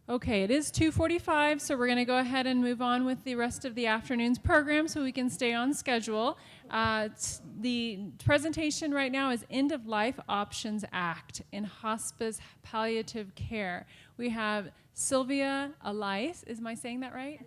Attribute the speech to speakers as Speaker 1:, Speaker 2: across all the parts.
Speaker 1: Okay, it is 2:45, so we're going to go ahead and move on with the rest of the afternoon's program so we can stay on schedule. The presentation right now is End of Life Options Act in Hospice Palliative Care. We have Sylvia Allais. Am I saying that right?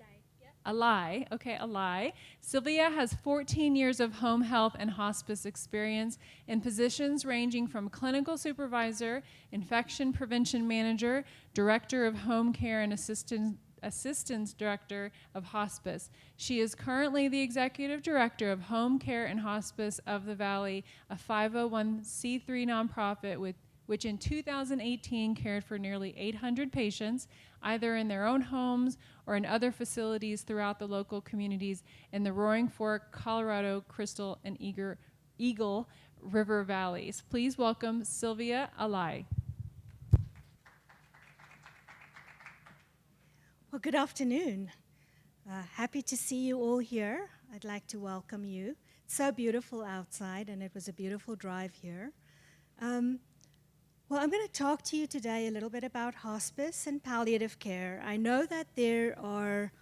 Speaker 1: Allais, okay, Allais. Sylvia has 14 years of home health and hospice experience in positions ranging from clinical supervisor, infection prevention manager, director of home care, and assistant director of hospice. She is currently the executive director of Home Care and Hospice of the Valley, a 501c3 nonprofit which in 2018 cared for nearly 800 patients, either in their own homes or in other facilities throughout the local communities in the Roaring Fork, Colorado, Crystal, and Eagle River Valleys. Please welcome Sylvia Allais.
Speaker 2: Well, good afternoon. Happy to see you all here. I'd like to welcome you. It's so beautiful outside, and it was a beautiful drive here. Well, I'm going to talk to you today a little bit about hospice and palliative care. I know that there are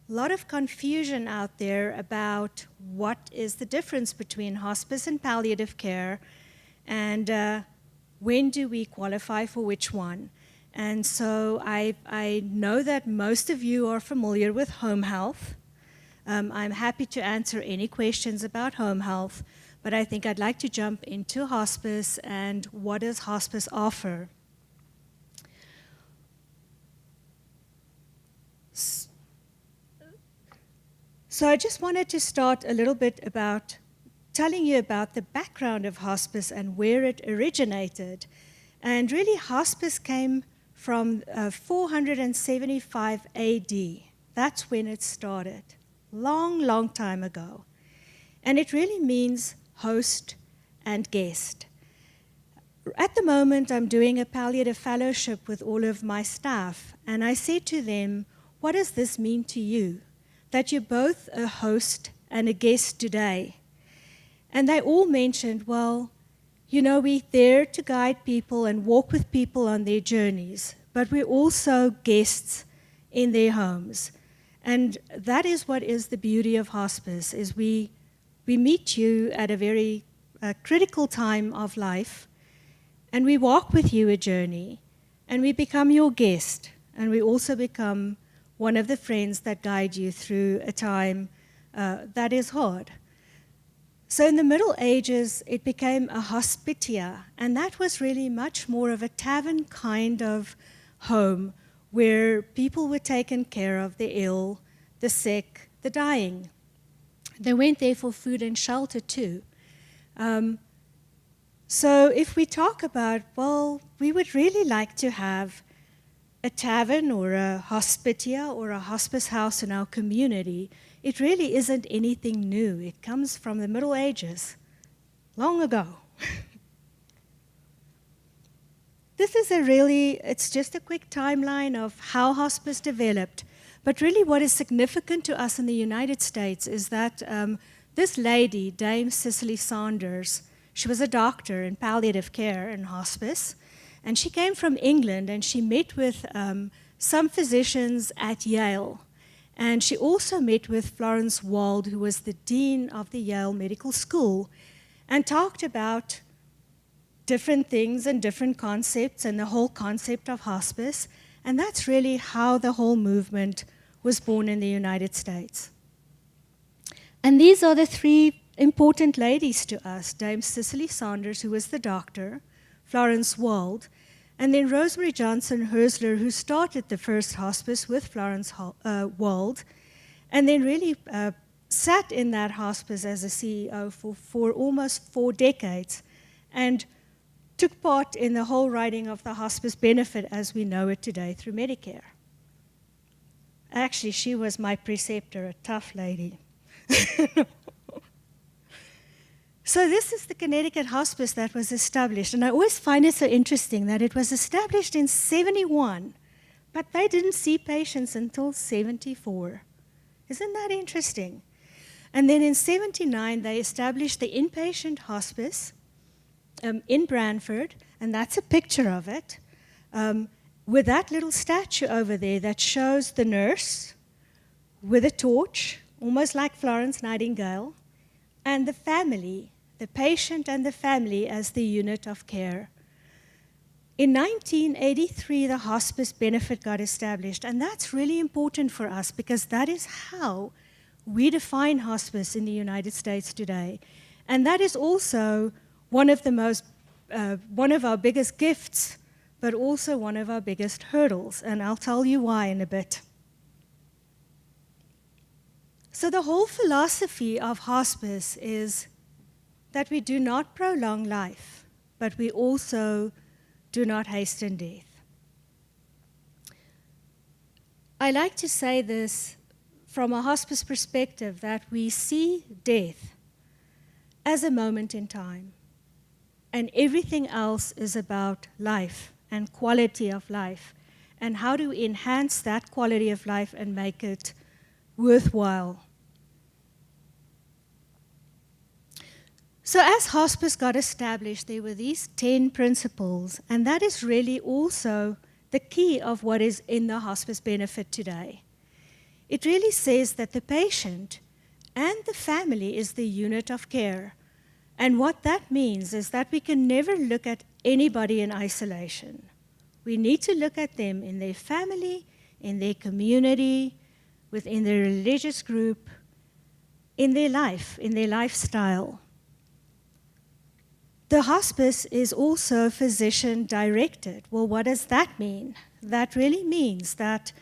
Speaker 2: a lot of confusion out there about what is the difference between hospice and palliative care, and when do we qualify for which one. And so I know that most of you are familiar with home health. I'm happy to answer any questions about home health, but I think I'd like to jump into hospice and what does hospice offer. So I just wanted to start a little bit about telling you about the background of hospice and where it originated. And really, hospice came from 475 AD. That's when it started, long time ago. And it really means host and guest. At the moment, I'm doing a palliative fellowship with all of my staff, and I said to them, what does this mean to you? That you're both a host and a guest today. And they all mentioned, well, you know, we're there to guide people and walk with people on their journeys, but we're also guests in their homes. And that is what is the beauty of hospice, is we meet you at a very critical time of life, and we walk with you a journey, and we become your guest, and we also become one of the friends that guide you through a time that is hard. So in the Middle Ages, it became a hospitia, and that was really much more of a tavern kind of home where people were taken care of, the ill, the sick, the dying. They went there for food and shelter too. So if we talk about, well, we would really like to have a tavern or a hospitia or a hospice house in our community, it really isn't anything new. It comes from the Middle Ages, long ago. This is it's just a quick timeline of how hospice developed. But really what is significant to us in the United States is that this lady, Dame Cicely Saunders, she was a doctor in palliative care and hospice, and she came from England, and she met with some physicians at Yale. And she also met with Florence Wald, who was the dean of the Yale Medical School, and talked about different things and different concepts and the whole concept of hospice. And that's really how the whole movement was born in the United States. And these are the three important ladies to us: Dame Cicely Saunders, who was the doctor, Florence Wald, and then Rosemary Johnson Hersler, who started the first hospice with Florence Wald, and then really sat in that hospice as a CEO for almost 4 decades, and took part in the whole writing of the hospice benefit as we know it today through Medicare. Actually, she was my preceptor, a tough lady. So this is the Connecticut hospice that was established, and I always find it so interesting that it was established in 71, but they didn't see patients until 74. Isn't that interesting? And then in 79, they established the inpatient hospice in Branford, and that's a picture of it, with that little statue over there that shows the nurse with a torch, almost like Florence Nightingale, and the family, the patient and the family as the unit of care. In 1983, the hospice benefit got established, and that's really important for us because that is how we define hospice in the United States today. And that is also one of our biggest gifts, but also one of our biggest hurdles, and I'll tell you why in a bit. So the whole philosophy of hospice is that we do not prolong life, but we also do not hasten death. I like to say this from a hospice perspective, that we see death as a moment in time, and everything else is about life and quality of life, and how do we enhance that quality of life and make it worthwhile. So as hospice got established, there were these 10 principles, and that is really also the key of what is in the hospice benefit today. It really says that the patient and the family is the unit of care. And what that means is that we can never look at anybody in isolation. We need to look at them in their family, in their community, within their religious group, in their life, in their lifestyle. The hospice is also physician-directed. Well, what does that mean? That really means that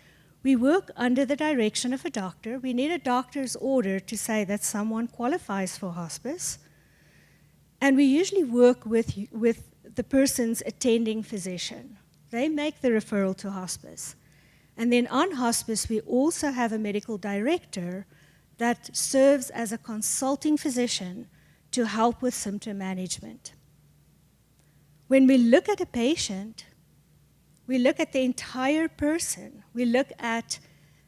Speaker 2: we work under the direction of a doctor. We need a doctor's order to say that someone qualifies for hospice. And we usually work with the person's attending physician. They make the referral to hospice. And then on hospice, we also have a medical director that serves as a consulting physician to help with symptom management. When we look at a patient, we look at the entire person. We look at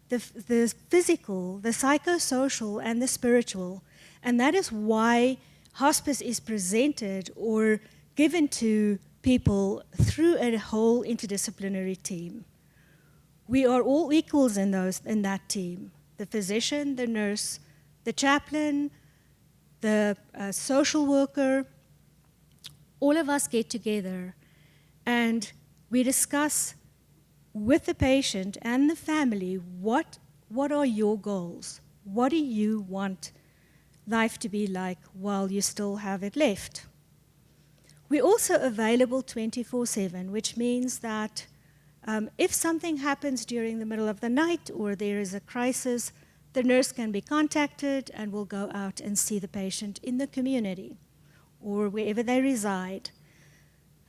Speaker 2: the physical, the psychosocial, and the spiritual. And that is why hospice is presented or given to people through a whole interdisciplinary team. We are all equals in that team. The physician, the nurse, the chaplain, the social worker, all of us get together and we discuss with the patient and the family what are your goals? What do you want life to be like while you still have it left? We're also available 24/7, which means that if something happens during the middle of the night or there is a crisis, the nurse can be contacted and will go out and see the patient in the community or wherever they reside.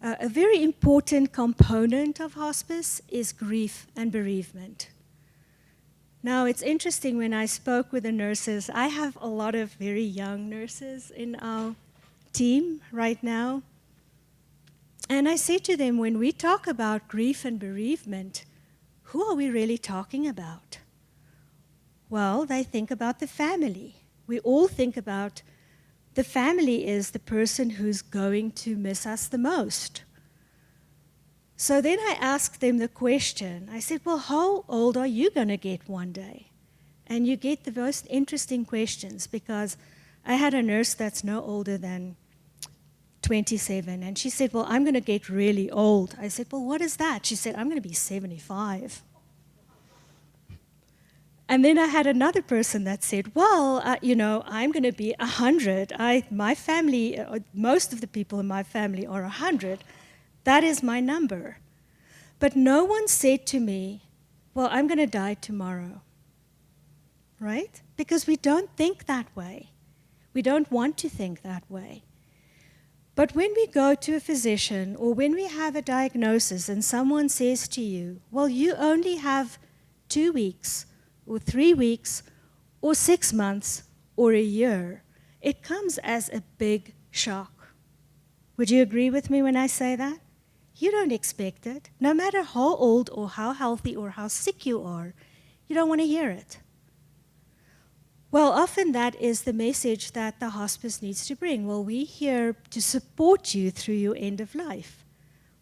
Speaker 2: A very important component of hospice is grief and bereavement. Now, it's interesting, when I spoke with the nurses, I have a lot of very young nurses in our team right now. And I say to them, when we talk about grief and bereavement, who are we really talking about? Well, they think about the family. We all think about the family is the person who's going to miss us the most. So then I asked them the question. I said, well, how old are you going to get one day? And you get the most interesting questions, because I had a nurse that's no older than 27, and she said, well, I'm going to get really old. I said, well, what is that? She said, I'm going to be 75. And then I had another person that said, well, I'm going to be 100. My family, most of the people in my family are 100. That is my number. But no one said to me, well, I'm going to die tomorrow. Right? Because we don't think that way. We don't want to think that way. But when we go to a physician or when we have a diagnosis and someone says to you, well, you only have 2 weeks or 3 weeks or 6 months or a year, it comes as a big shock. Would you agree with me when I say that? You don't expect it. No matter how old or how healthy or how sick you are, you don't want to hear it. Well, often that is the message that the hospice needs to bring. Well, we're here to support you through your end of life.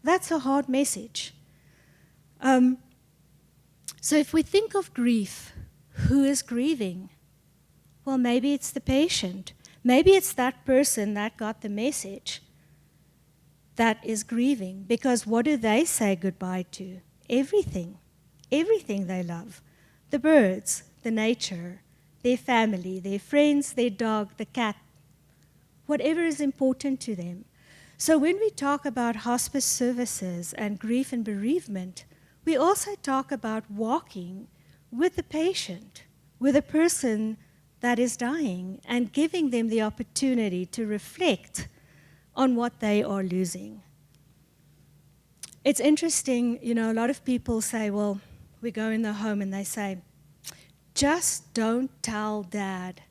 Speaker 2: That's a hard message. So if we think of grief, who is grieving? Well, maybe it's the patient. Maybe it's that person that got the message that is grieving. Because what do they say goodbye to? Everything. Everything they love. The birds, the nature, their family, their friends, their dog, the cat. Whatever is important to them. So when we talk about hospice services and grief and bereavement, we also talk about walking with the patient, with a person that is dying, and giving them the opportunity to reflect on what they are losing. It's interesting, you know, a lot of people say, well, we go in the home and they say, just don't tell Dad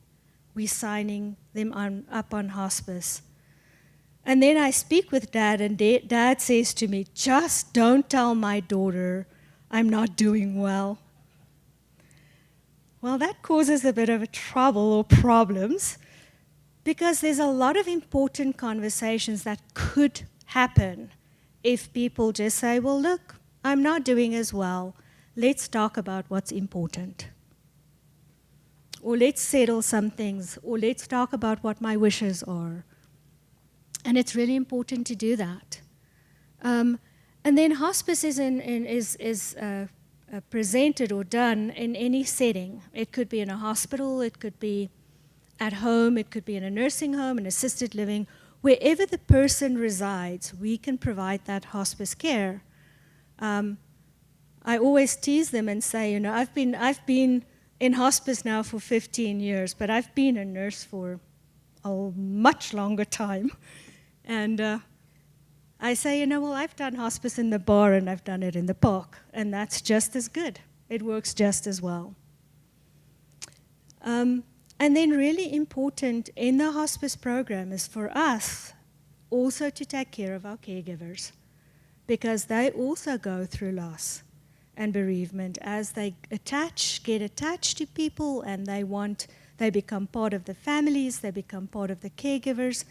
Speaker 2: we're signing them up on hospice. And then I speak with Dad, and Dad says to me, just don't tell my daughter I'm not doing well. Well, that causes a bit of a trouble or problems, because there's a lot of important conversations that could happen if people just say, well, look, I'm not doing as well. Let's talk about what's important. Or let's settle some things, or let's talk about what my wishes are. And it's really important to do that. And then hospice is presented or done in any setting. It could be in a hospital, it could be at home, it could be in a nursing home, an assisted living. Wherever the person resides, we can provide that hospice care. I always tease them and say, you know, I've been in hospice now for 15 years, but I've been a nurse for a much longer time. And I say, you know, well, I've done hospice in the bar and I've done it in the park, and that's just as good. It works just as well. And then really important in the hospice program is for us also to take care of our caregivers, because they also go through loss and bereavement as they get attached to people, and they become part of the families, they become part of the caregivers,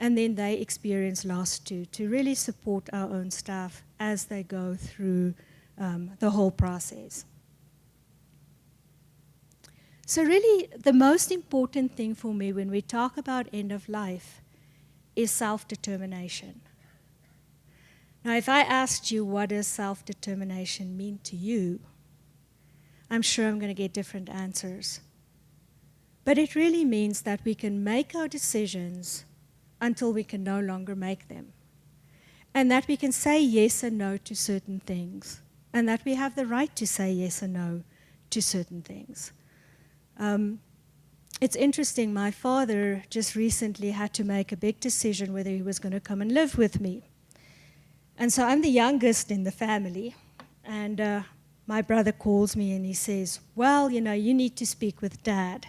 Speaker 2: and then they experience loss too, to really support our own staff as they go through the whole process. So really, the most important thing for me when we talk about end of life is self-determination. Now, if I asked you what does self-determination mean to you, I'm sure I'm going to get different answers. But it really means that we can make our decisions until we can no longer make them. And that we can say yes and no to certain things. And that we have the right to say yes and no to certain things. It's interesting, my father just recently had to make a big decision whether he was going to come and live with me. And so I'm the youngest in the family. And my brother calls me and he says, well, you know, you need to speak with Dad.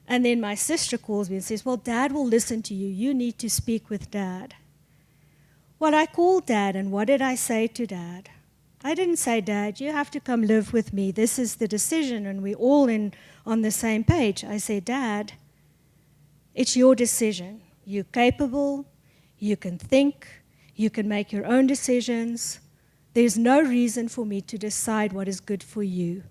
Speaker 2: And then my sister calls me and says, well, Dad will listen to you. You need to speak with Dad. Well, I called Dad, and what did I say to Dad? I didn't say, Dad, you have to come live with me. This is the decision, and we're all on the same page. I say, Dad, it's your decision. You're capable. You can think. You can make your own decisions. There's no reason for me to decide what is good for you.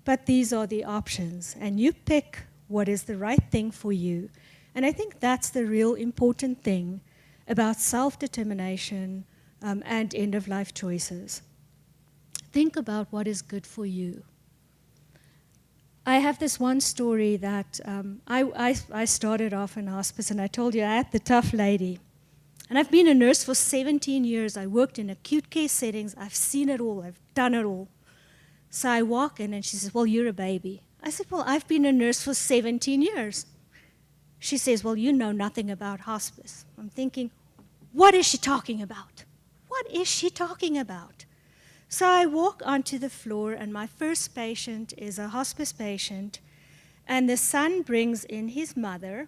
Speaker 2: But these are the options, and you pick what is the right thing for you. And I think that's the real important thing about self-determination and end-of-life choices. Think about what is good for you. I have this one story that I started off in hospice, and I told you I had the tough lady. And I've been a nurse for 17 years. I worked in acute care settings. I've seen it all. I've done it all. So I walk in, and she says, well, you're a baby. I said, well, I've been a nurse for 17 years. She says, well, you know nothing about hospice. I'm thinking, what is she talking about? What is she talking about? So I walk onto the floor, and my first patient is a hospice patient, and the son brings in his mother,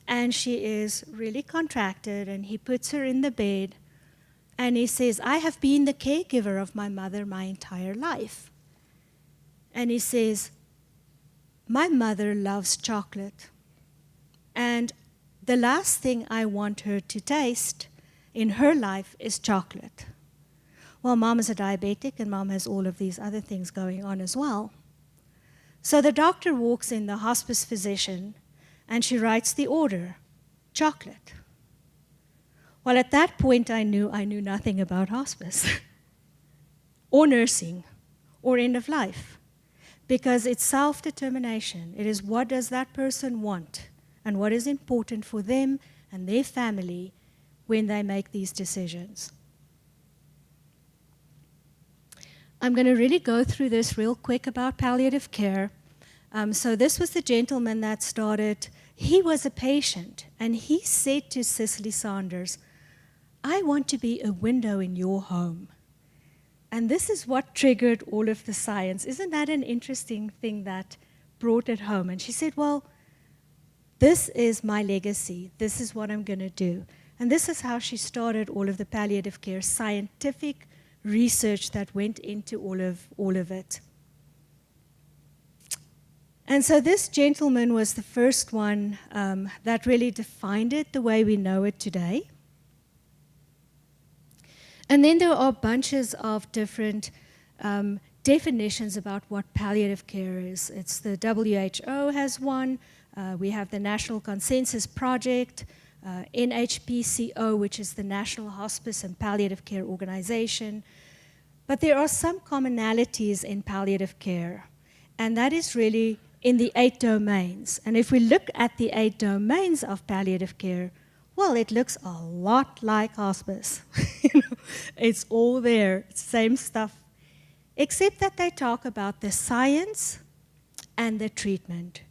Speaker 2: and she is really contracted, and he puts her in the bed, and he says, I have been the caregiver of my mother my entire life. And he says, my mother loves chocolate, and the last thing I want her to taste in her life is chocolate. Well, mom is a diabetic and mom has all of these other things going on as well. So the doctor walks in, the hospice physician, and she writes the order, chocolate. Well, at that point, I knew nothing about hospice or nursing or end of life, because it's self-determination. It is what does that person want and what is important for them and their family when they make these decisions. I'm going to really go through this real quick about palliative care. So this was the gentleman that started. He was a patient, and he said to Cicely Saunders, "I want to be a window in your home." And this is what triggered all of the science. Isn't that an interesting thing that brought it home? And she said, well, this is my legacy. This is what I'm going to do. And this is how she started all of the palliative care scientific research that went into all of it. And so this gentleman was the first one that really defined it the way we know it today. And then there are bunches of different definitions about what palliative care is. It's the WHO has one. We have the National Consensus Project, NHPCO, which is the National Hospice and Palliative Care Organization. But there are some commonalities in palliative care, and that is really in the 8 domains. And if we look at the 8 domains of palliative care, well, it looks a lot like hospice. It's all there, same stuff, except that they talk about the science and the treatment.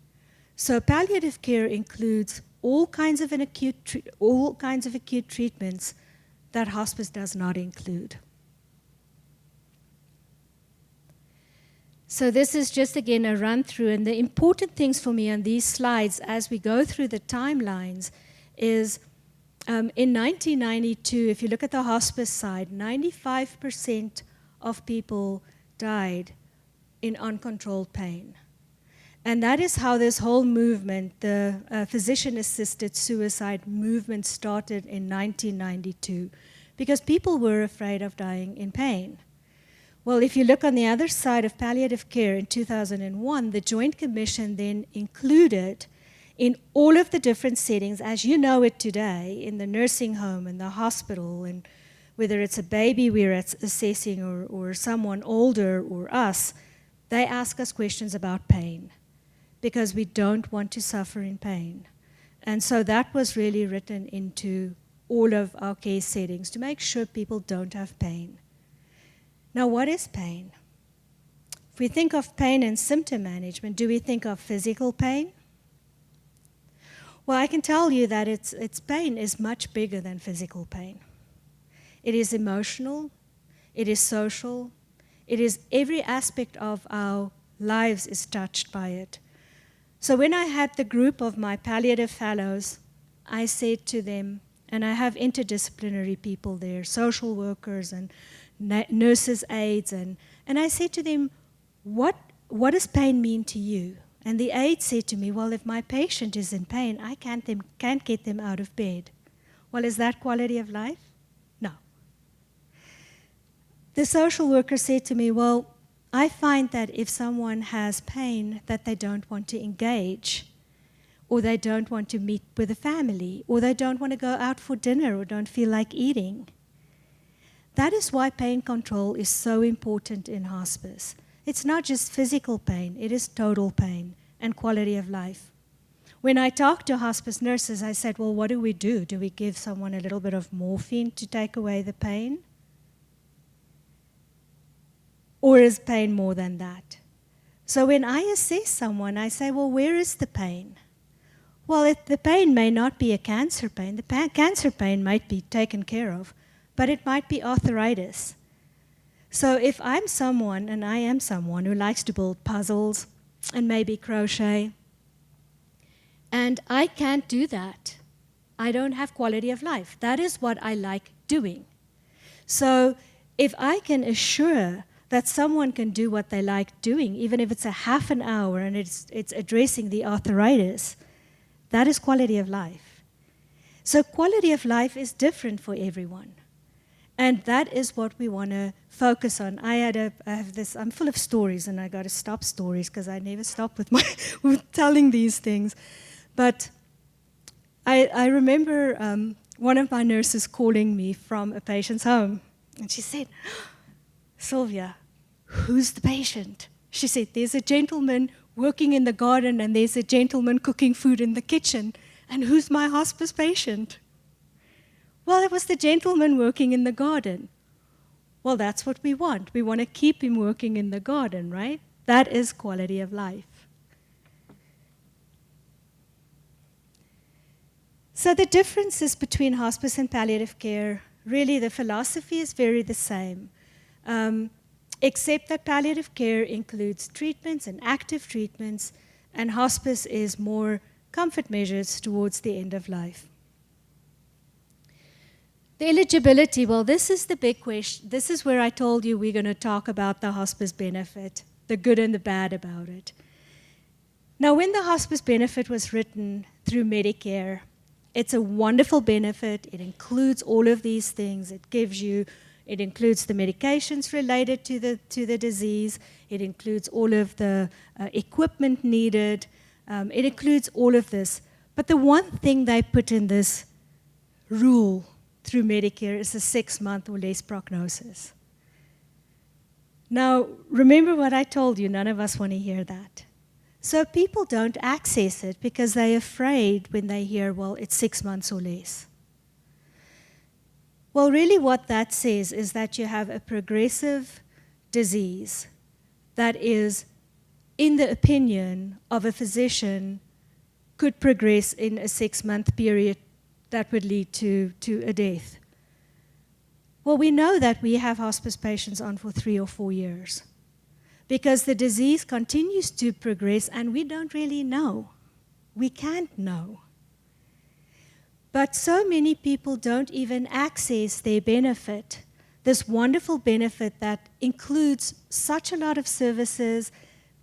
Speaker 2: So palliative care includes all kinds of acute treatments that hospice does not include. So this is just, again, a run-through. And the important things for me on these slides as we go through the timelines is in 1992, if you look at the hospice side, 95% of people died in uncontrolled pain. And that is how this whole movement, the physician-assisted suicide movement, started in 1992, because people were afraid of dying in pain. Well, if you look on the other side of palliative care in 2001, the Joint Commission then included in all of the different settings, as you know it today, in the nursing home and the hospital, and whether it's a baby we're assessing or someone older or us, they ask us questions about pain, because we don't want to suffer in pain. And so that was really written into all of our care settings to make sure people don't have pain. Now, what is pain? If we think of pain and symptom management, do we think of physical pain? Well, I can tell you that its pain is much bigger than physical pain. It is emotional, it is social, it is every aspect of our lives is touched by it. So when I had the group of my palliative fellows, I said to them, and I have interdisciplinary people there, social workers and nurses' aides, and I said to them, what does pain mean to you? And the aide said to me, well, if my patient is in pain, I can't get them out of bed. Well, is that quality of life? No. The social worker said to me, well, I find that if someone has pain, that they don't want to engage, or they don't want to meet with a family, or they don't want to go out for dinner, or don't feel like eating. That is why pain control is so important in hospice. It's not just physical pain, it is total pain and quality of life. When I talked to hospice nurses, I said, well, what do we do? Do we give someone a little bit of morphine to take away the pain? Or is pain more than that? So when I assess someone, I say, well, where is the pain? Well, the pain may not be a cancer pain. The cancer pain might be taken care of, but it might be arthritis. So if I'm someone, and I am someone who likes to build puzzles and maybe crochet, and I can't do that, I don't have quality of life. That is what I like doing. So if I can assure that someone can do what they like doing, even if it's a half an hour and it's addressing the arthritis, that is quality of life. So quality of life is different for everyone. And that is what we want to focus on. I'm full of stories, and I got to stop stories because I never stop with with telling these things. But I remember one of my nurses calling me from a patient's home, and she said, "Sylvia, who's the patient?" She said, "There's a gentleman working in the garden, and there's a gentleman cooking food in the kitchen, and who's my hospice patient?" Well, it was the gentleman working in the garden. Well, that's what we want. We want to keep him working in the garden, right? That is quality of life. So the differences between hospice and palliative care, really the philosophy is very the same, except that palliative care includes treatments and active treatments, and hospice is more comfort measures towards the end of life. The eligibility, well, this is the big question. This is where I told you we're going to talk about the hospice benefit, the good and the bad about it. Now, when the hospice benefit was written through Medicare, it's a wonderful benefit. It includes all of these things. It includes the medications related to the disease. It includes all of the equipment needed. It includes all of this. But the one thing they put in this rule through Medicare is a 6-month or less prognosis. Now, remember what I told you, none of us want to hear that. So people don't access it because they're afraid when they hear, well, it's 6 months or less. Well, really what that says is that you have a progressive disease that is, in the opinion of a physician, could progress in a 6-month period that would lead to a death. Well, we know that we have hospice patients on for 3 or 4 years because the disease continues to progress and we don't really know. We can't know. But so many people don't even access their benefit, this wonderful benefit that includes such a lot of services,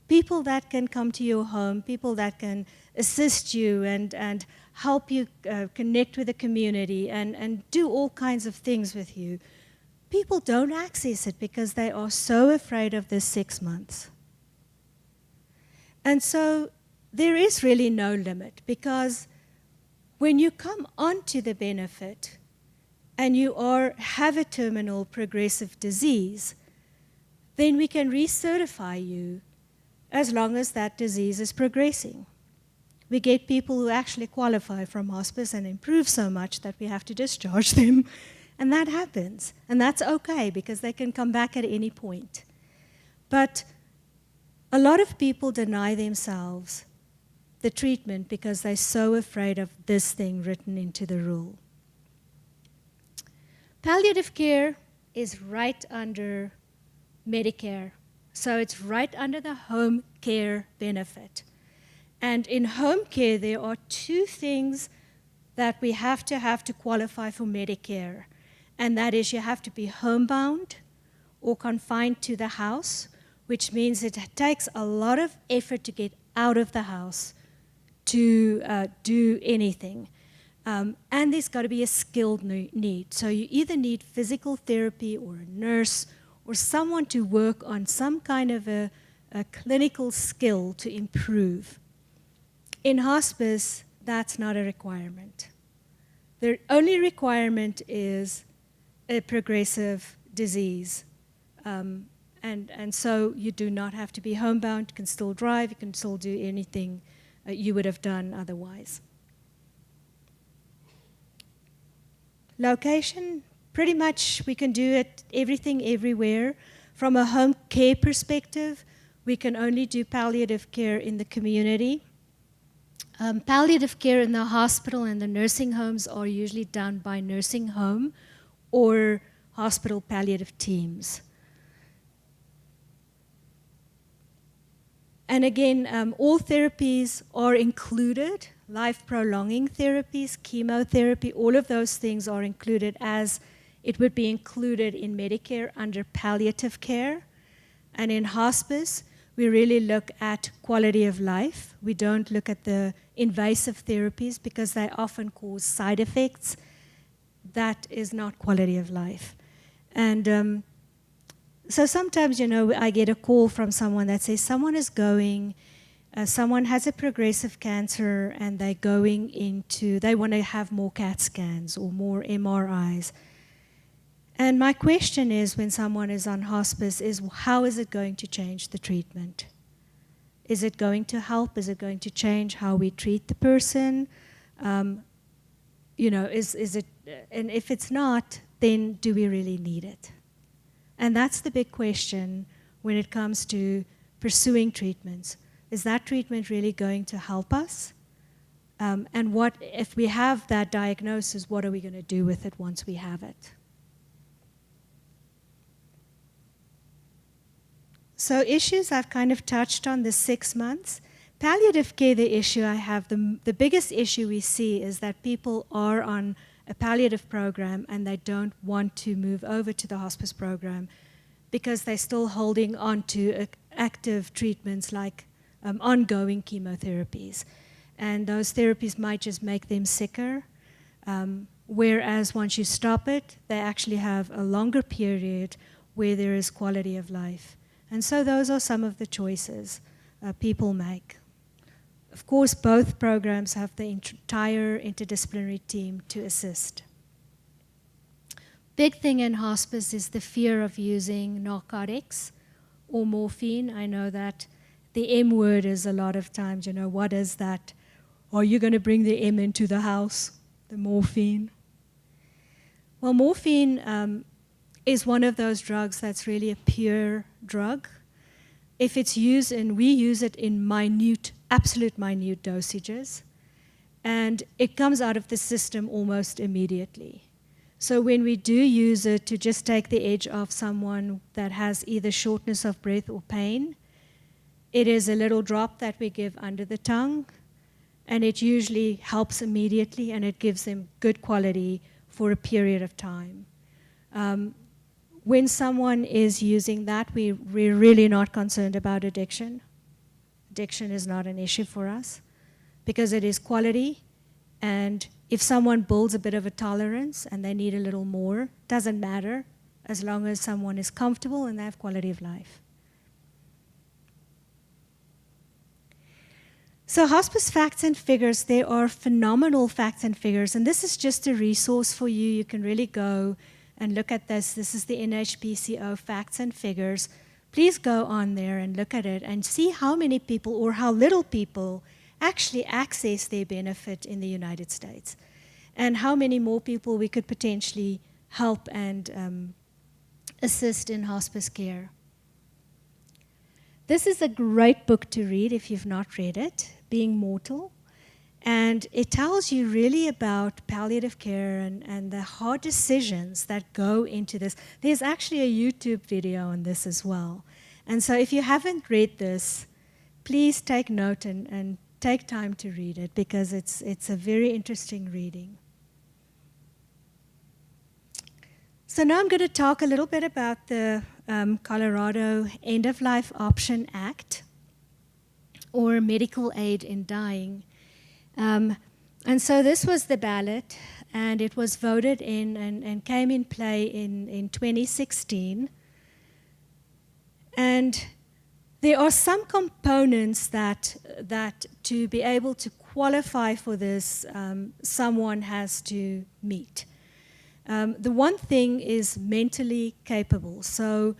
Speaker 2: people that can come to your home, people that can assist you and help you connect with the community and do all kinds of things with you. People don't access it because they are so afraid of this 6 months. And so there is really no limit because when you come onto the benefit and you have a terminal progressive disease, then we can recertify you as long as that disease is progressing. We get people who actually qualify from hospice and improve so much that we have to discharge them, and that happens. And that's okay because they can come back at any point. But a lot of people deny themselves the treatment because they're so afraid of this thing written into the rule. Palliative care is right under Medicare. So it's right under the home care benefit. And in home care, there are 2 things that we have to qualify for Medicare. And that is you have to be homebound or confined to the house, which means it takes a lot of effort to get out of the house to do anything. And there's got to be a skilled need. So you either need physical therapy or a nurse or someone to work on some kind of a clinical skill to improve. In hospice, that's not a requirement. The only requirement is a progressive disease. And so you do not have to be homebound. You can still drive. You can still do anything you would have done otherwise. Location, pretty much we can do it everything everywhere. From a home care perspective, we can only do palliative care in the community. Palliative care in the hospital and the nursing homes are usually done by nursing home or hospital palliative teams. And again, all therapies are included, life-prolonging therapies, chemotherapy, all of those things are included as it would be included in Medicare under palliative care. And in hospice, we really look at quality of life. We don't look at the invasive therapies because they often cause side effects. That is not quality of life. And so sometimes, you know, I get a call from someone that says someone is going, someone has a progressive cancer and they're going into, they want to have more CAT scans or more MRIs. And my question is, when someone is on hospice, is how is it going to change the treatment? Is it going to help? Is it going to change how we treat the person? You know, is it, and if it's not, then do we really need it? And that's the big question when it comes to pursuing treatments. Is that treatment really going to help us? And what, if we have that diagnosis, what are we going to do with it once we have it? So issues I've kind of touched on the 6 months. Palliative care, the issue I have, the biggest issue we see is that people are on a palliative program and they don't want to move over to the hospice program because they're still holding on to active treatments like ongoing chemotherapies. And those therapies might just make them sicker, whereas once you stop it, they actually have a longer period where there is quality of life. And so those are some of the choices people make. Of course, both programs have the entire interdisciplinary team to assist. Big thing in hospice is the fear of using narcotics or morphine. I know that the M word is a lot of times, you know, what is that? Are you going to bring the M into the house, the morphine? Well, morphine is one of those drugs that's really a pure drug. If it's used, and we use it in minute, absolute minute dosages, and it comes out of the system almost immediately. So when we do use it to just take the edge off someone that has either shortness of breath or pain, it is a little drop that we give under the tongue, and it usually helps immediately, and it gives them good quality for a period of time. When someone is using that, we're really not concerned about addiction. Addiction is not an issue for us because it is quality, and if someone builds a bit of a tolerance and they need a little more, doesn't matter as long as someone is comfortable and they have quality of life. So hospice facts and figures, there are phenomenal facts and figures, and this is just a resource for you. You can really go and look at this. This is the NHPCO facts and figures. Please go on there and look at it and see how many people or how little people actually access their benefit in the United States, and how many more people we could potentially help and assist in hospice care. This is a great book to read if you've not read it, Being Mortal. And it tells you really about palliative care and the hard decisions that go into this. There's actually a YouTube video on this as well. And so if you haven't read this, please take note and take time to read it because it's a very interesting reading. So now I'm going to talk a little bit about the Colorado End of Life Option Act, or medical aid in dying. And so this was the ballot, and it was voted in and came in play in 2016. And there are some components that to be able to qualify for this, someone has to meet. The one thing is mentally capable. So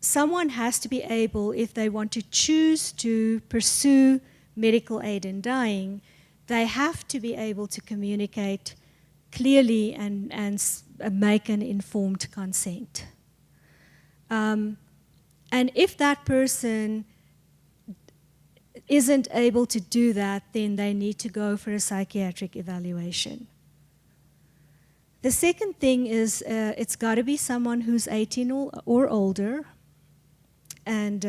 Speaker 2: someone has to be able, if they want to choose to pursue medical aid in dying, they have to be able to communicate clearly and make an informed consent. And if that person isn't able to do that, then they need to go for a psychiatric evaluation. The second thing is it's got to be someone who's 18 or older, and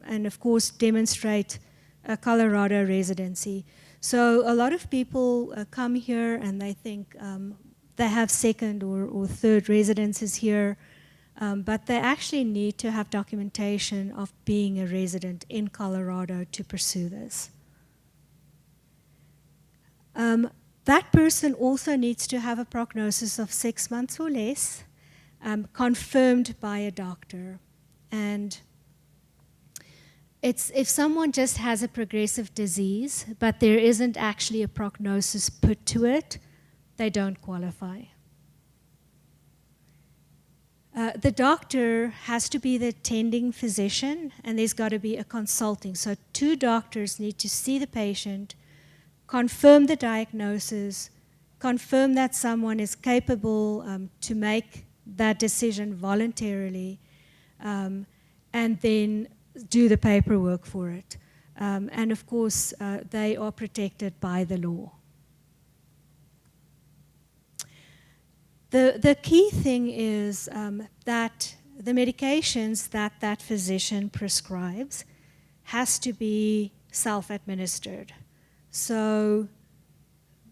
Speaker 2: of course demonstrate a Colorado residency. So a lot of people come here and they think they have second or third residences here, but they actually need to have documentation of being a resident in Colorado to pursue this. That person also needs to have a prognosis of 6 months or less. confirmed by a doctor. And it's if someone just has a progressive disease, but there isn't actually a prognosis put to it, they don't qualify. The doctor has to be the attending physician, and there's got to be a consulting. So 2 doctors need to see the patient, confirm the diagnosis, confirm that someone is capable to make that decision voluntarily, and then do the paperwork for it. And of course, they are protected by the law. The key thing is that the medications that that physician prescribes has to be self-administered. So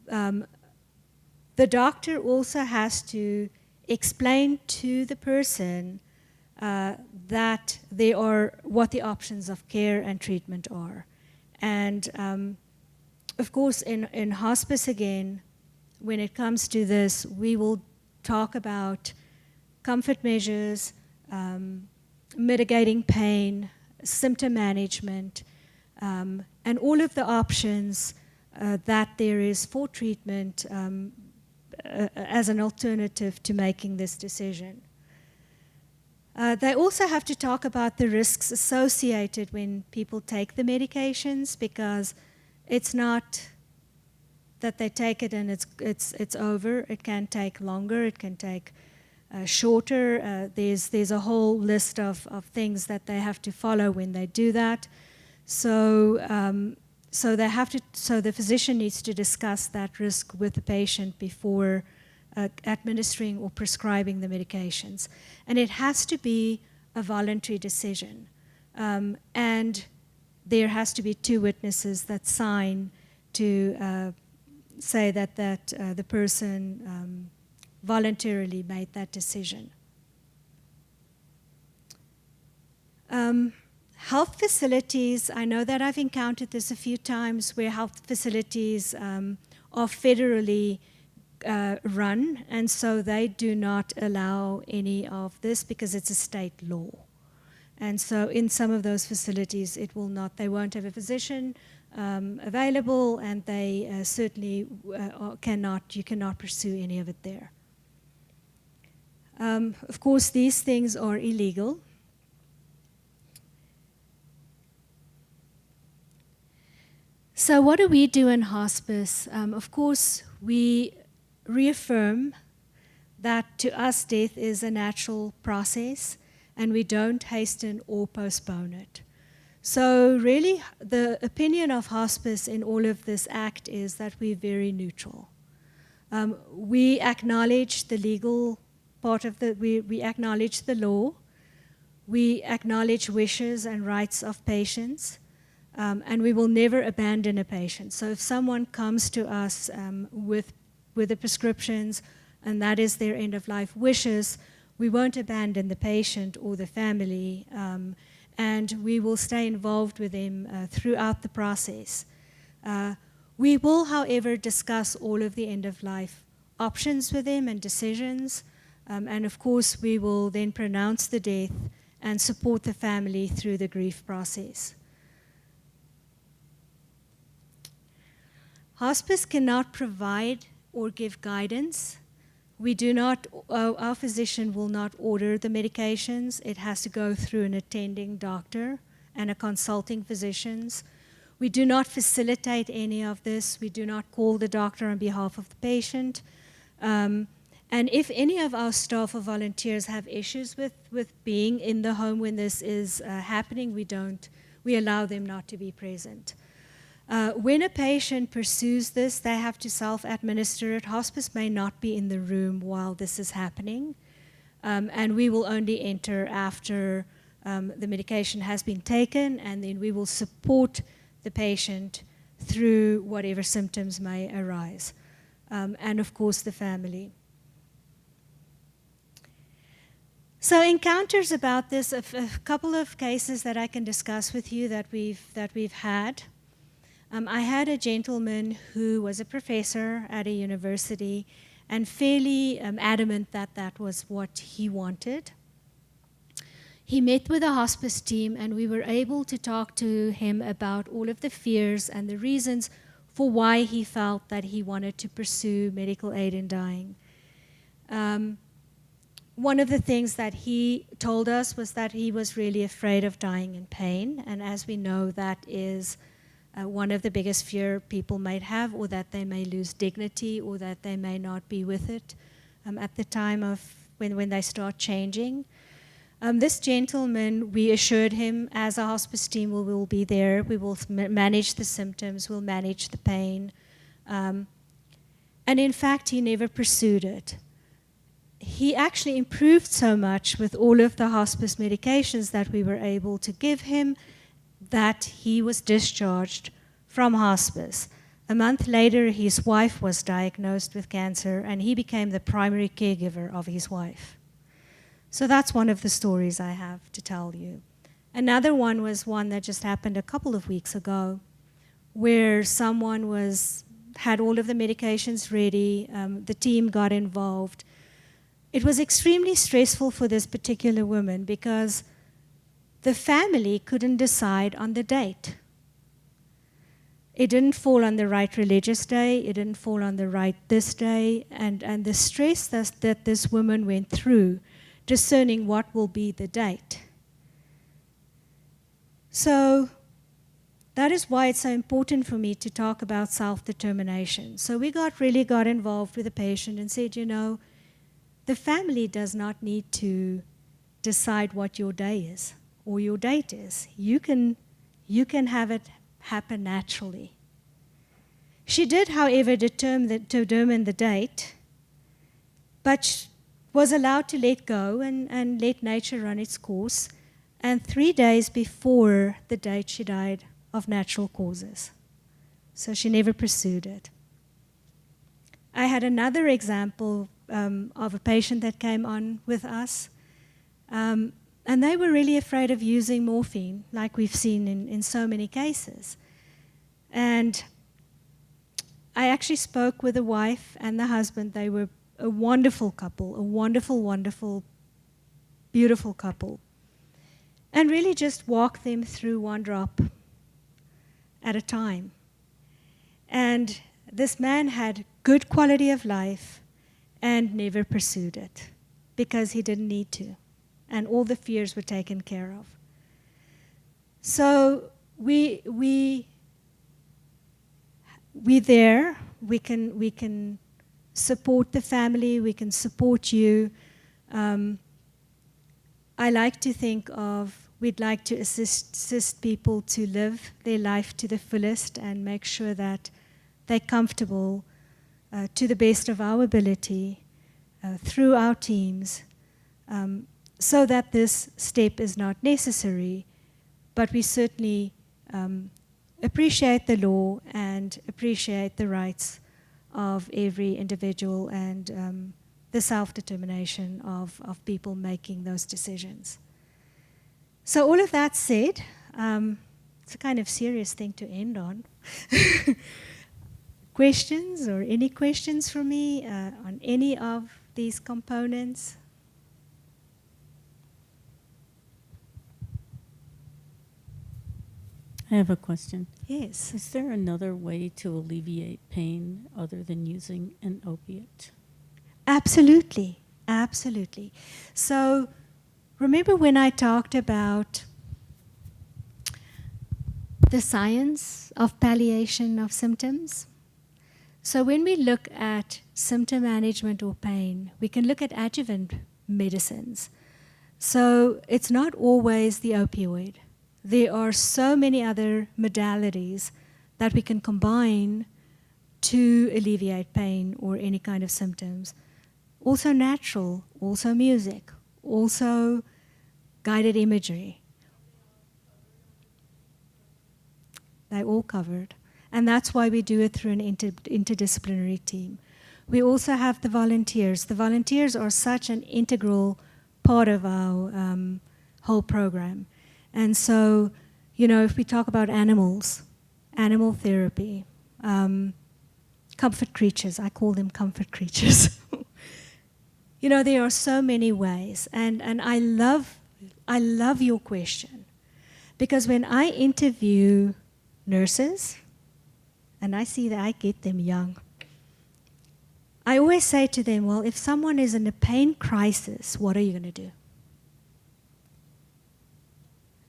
Speaker 2: the doctor also has to explain to the person that there are what the options of care and treatment are. And of course, in hospice again, when it comes to this, we will talk about comfort measures, mitigating pain, symptom management, and all of the options that there is for treatment as an alternative to making this decision. They also have to talk about the risks associated when people take the medications, because it's not that they take it and it's over. It can take longer. It can take shorter. There's a whole list of things that they have to follow when they do that. So they have to. So the physician needs to discuss that risk with the patient before administering or prescribing the medications, and it has to be a voluntary decision. And there has to be 2 witnesses that sign to say that the person voluntarily made that decision. Health facilities, I know that I've encountered this a few times, where health facilities are federally run, and so they do not allow any of this because it's a state law. And so in some of those facilities, it will not, they won't have a physician available, and they certainly you cannot pursue any of it there. Of course, these things are illegal. So what do we do in hospice? Of course, we reaffirm that to us death is a natural process, and we don't hasten or postpone it. So really, the opinion of hospice in all of this act is that we're very neutral. We acknowledge the legal part of we acknowledge the law. We acknowledge wishes and rights of patients, and we will never abandon a patient. So if someone comes to us with the prescriptions, and that is their end-of-life wishes, we won't abandon the patient or the family, and we will stay involved with them throughout the process. We will, however, discuss all of the end-of-life options with them and decisions, and of course we will then pronounce the death and support the family through the grief process. Hospice cannot provide or give guidance. We do not, our physician will not order the medications. It has to go through an attending doctor and a consulting physicians. We do not facilitate any of this. We do not call the doctor on behalf of the patient. And if any of our staff or volunteers have issues with being in the home when this is happening, we allow them not to be present. When a patient pursues this, they have to self-administer it. Hospice may not be in the room while this is happening, and we will only enter after the medication has been taken, and then we will support the patient through whatever symptoms may arise, and of course the family. So encounters about this, a couple of cases that I can discuss with you that we've had. I had a gentleman who was a professor at a university, and fairly adamant that that was what he wanted. He met with the hospice team, and we were able to talk to him about all of the fears and the reasons for why he felt that he wanted to pursue medical aid in dying. One of the things that he told us was that he was really afraid of dying in pain, and as we know, that is one of the biggest fear people might have, or that they may lose dignity, or that they may not be with it at the time of when they start changing. This gentleman, we assured him, as a hospice team, we will be there, we will manage the symptoms, we'll manage the pain. And in fact, he never pursued it. He actually improved so much with all of the hospice medications that we were able to give him that he was discharged from hospice. A month later, his wife was diagnosed with cancer, and he became the primary caregiver of his wife. So that's one of the stories I have to tell you. Another one was one that just happened a couple of weeks ago, where someone had all of the medications ready, the team got involved. It was extremely stressful for this particular woman because the family couldn't decide on the date. It didn't fall on the right religious day, it didn't fall on the right this day, and the stress that this woman went through discerning what will be the date. So that is why it's so important for me to talk about self-determination. So we really got involved with the patient and said, you know, the family does not need to decide what your day is or your date is. You can have it happen naturally. She did, however, determine the date, but was allowed to let go and let nature run its course. And 3 days before the date, she died of natural causes. So she never pursued it. I had another example of a patient that came on with us, and they were really afraid of using morphine, like we've seen in so many cases. And I actually spoke with the wife and the husband. They were a wonderful couple, a wonderful, wonderful, beautiful couple, and really just walked them through one drop at a time. And this man had good quality of life and never pursued it because he didn't need to, and all the fears were taken care of. So we there. We can support the family. We can support you. I like to think of, we'd like to assist people to live their life to the fullest and make sure that they're comfortable to the best of our ability through our teams, so that this step is not necessary. But we certainly appreciate the law and appreciate the rights of every individual and the self-determination of people making those decisions. So all of that said, it's a kind of serious thing to end on. Questions, or any questions from me on any of these components?
Speaker 3: I have a question.
Speaker 2: Yes.
Speaker 3: Is there another way to alleviate pain other than using an opiate?
Speaker 2: Absolutely, absolutely. So remember when I talked about the science of palliation of symptoms? So when we look at symptom management or pain, we can look at adjuvant medicines. So it's not always the opioid. There are so many other modalities that we can combine to alleviate pain or any kind of symptoms. Also natural, also music, also guided imagery. They're all covered. And that's why we do it through an interdisciplinary team. We also have the volunteers. The volunteers are such an integral part of our whole program. And so, you know, if we talk about animals, animal therapy, comfort creatures. I call them comfort creatures. You know, there are so many ways, and I love your question, because when I interview nurses, and I see that I get them young, I always say to them, well, if someone is in a pain crisis, what are you going to do?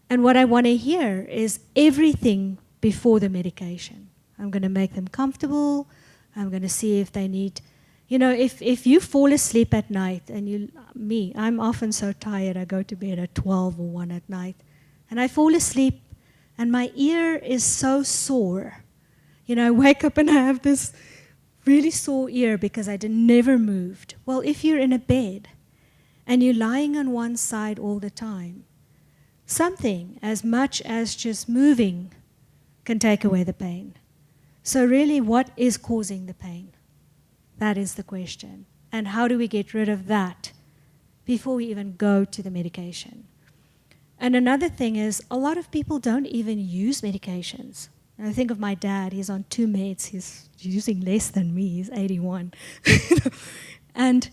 Speaker 2: And what I want to hear is everything before the medication. I'm going to make them comfortable. I'm going to see if they need, you know, if you fall asleep at night, and I'm often so tired, I go to bed at 12 or 1 at night, and I fall asleep, and my ear is so sore. You know, I wake up and I have this really sore ear because I never moved. Well, if you're in a bed and you're lying on one side all the time, something as much as just moving can take away the pain. So really, what is causing the pain? That is the question. And how do we get rid of that before we even go to the medication? And another thing is, a lot of people don't even use medications. And I think of my dad, he's on 2 meds, he's using less than me, he's 81. And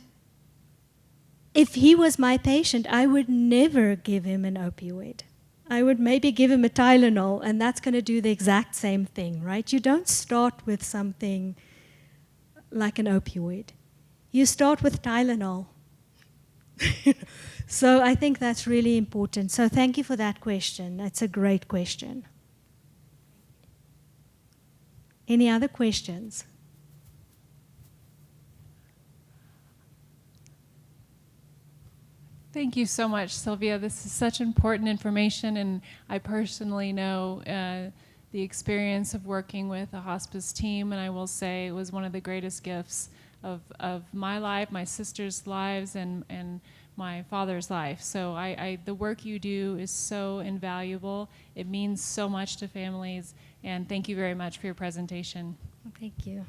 Speaker 2: if he was my patient, I would never give him an opioid. I would maybe give him a Tylenol, and that's going to do the exact same thing, right? You don't start with something like an opioid. You start with Tylenol. So I think that's really important. So thank you for that question. That's a great question. Any other questions?
Speaker 1: Thank you so much, Sylvia. This is such important information, and I personally know the experience of working with a hospice team, and I will say it was one of the greatest gifts of my life, my sister's lives, and my father's life. So the work you do is so invaluable. It means so much to families, and thank you very much for your presentation.
Speaker 2: Thank you.